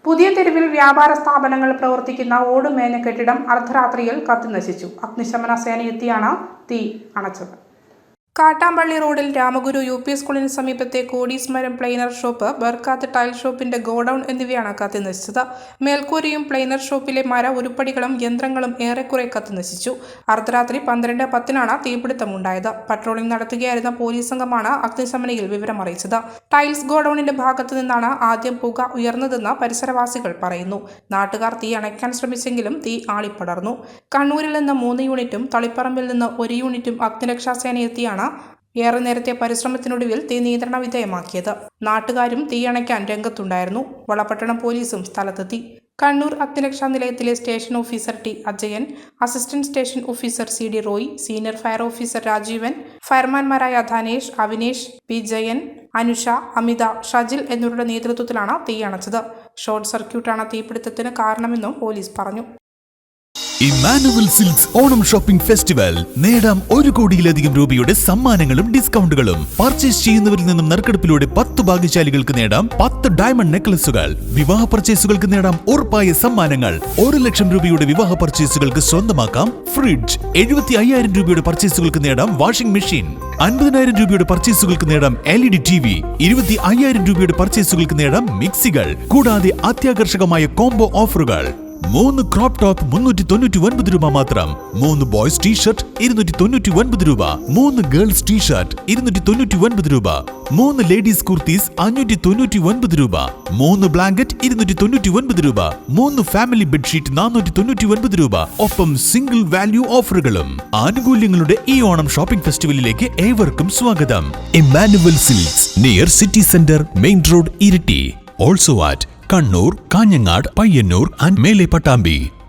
പുതിയ തെരുവിൽ വ്യാപാര സ്ഥാപനങ്ങൾ പ്രവർത്തിക്കുന്ന ഓടുമേഞ്ഞ കെട്ടിടം അർദ്ധരാത്രിയിൽ കത്തിനശിച്ചു. അഗ്നിശമന സേനയെത്തിയാണ് തീ അണച്ചത്. കാട്ടാമ്പള്ളി റോഡിൽ രാമഗുരു UP സ്കൂളിന് സമീപത്തെ കോടീസ്മരം പ്ലെയിനർ ഷോപ്പ്, ബർക്കാത്ത് ടൈൽ ഷോപ്പിന്റെ ഗോഡൌൺ എന്നിവയാണ് കത്തിനശിച്ചത്. മേൽക്കൂരയും പ്ലെയിനർ ഷോപ്പിലെ മര ഉരുപ്പടികളും യന്ത്രങ്ങളും ഏറെക്കുറെ കത്തിനശിച്ചു. അർദ്ധരാത്രി 12:10 തീപിടുത്തമുണ്ടായത്. പട്രോളിംഗ് നടത്തുകയായിരുന്ന പോലീസ് സംഘമാണ് അഗ്നിശമനയിൽ വിവരമറിയിച്ചത്. ടൈൽസ് ഗോഡൌണിന്റെ ഭാഗത്തു നിന്നാണ് ആദ്യം പുക ഉയർന്നതെന്ന് പരിസരവാസികൾ പറയുന്നു. നാട്ടുകാർ തീ അണയ്ക്കാൻ ശ്രമിച്ചെങ്കിലും തീ ആളിപ്പടർന്നു. കണ്ണൂരിൽ നിന്ന് 3 യൂണിറ്റും തളിപ്പറമ്പിൽ നിന്ന് 1 യൂണിറ്റും അഗ്നിരക്ഷാസേനയെത്തിയാണ് ഏറെ നേരത്തെ പരിശ്രമത്തിനൊടുവിൽ തീ നിയന്ത്രണ വിധേയമാക്കിയത്. നാട്ടുകാരും തീയണയ്ക്കാൻ രംഗത്തുണ്ടായിരുന്നു. വളപട്ടണം പോലീസും സ്ഥലത്തെത്തി. കണ്ണൂർ അഗ്നിരക്ഷാ നിലയത്തിലെ station officer T. Ajayan, assistant station officer CD Roy, senior fire officer Rajeevan, ഫയർമാൻമാരായ ധനേഷ്, അവിനേഷ്, P. ജയൻ, അനുഷ, അമിത, ഷജിൽ എന്നിവരുടെ നേതൃത്വത്തിലാണ് തീയണച്ചത്. ഷോർട്ട് സർക്യൂട്ടാണ് തീപിടുത്തത്തിന് കാരണമെന്നും പോലീസ് പറഞ്ഞു. Emmanuel silks Onam shopping festival. നേടാം 1 കോടിയിലധികം രൂപയുടെ സമ്മാനങ്ങളും ഡിസ്കൗണ്ടുകളും. പർച്ചേസ് ചെയ്യുന്നവരിൽ നിന്നും നറുക്കെടുപ്പിലൂടെ 10 ഭാഗ്യശാലികൾക്ക് നേടാം 10 ഡയമണ്ട് നെക്ലസുകൾ. വിവാഹ പർച്ചേസുകൾക്ക് നേടാം ഉറപ്പായ സമ്മാനങ്ങൾ. 1 ലക്ഷം രൂപയുടെ വിവാഹ പർച്ചേസുകൾക്ക് സ്വന്തമാക്കാം ഫ്രിഡ്ജ്. 75,000 രൂപയുടെ പർച്ചേസുകൾക്ക് നേടാം വാഷിംഗ് മെഷീൻ. 50,000 രൂപയുടെ പർച്ചേസുകൾക്ക് നേടാം LED TV. 25,000 രൂപയുടെ പർച്ചേസുകൾക്ക് നേടാം മിക്സികൾ. കൂടാതെ അത്യാകർഷകമായ കോംബോ ഓഫറുകൾ. 3 ക്രോപ്പ് ടോപ്പ് 399 രൂപ മാത്രം. 3 ബോയ്സ് ടീഷർട്ട് 299 രൂപ. 3 ഗേൾസ് ടീഷർട്ട് 299 രൂപ. 3 ലേഡീസ് കുർത്തീസ് 599 രൂപ. 3 ബ്ലാങ്കറ്റ് 299 രൂപ. 3 ഫാമിലി ബെഡ്ഷീറ്റ് 499 രൂപ. ഒപ്പം സിംഗിൾ വാല്യൂ ഓഫറുകളും. ആനുകൂല്യങ്ങളുടെ ഈ ഓണം ഷോപ്പിംഗ് ഫെസ്റ്റിവലിലേക്ക് ഏവർക്കും സ്വാഗതം. Emmanuel silks, near city centre, main road, Iritty. Also at Kannur, Kanhangad, Payyanur and മേലെ പട്ടാമ്പി.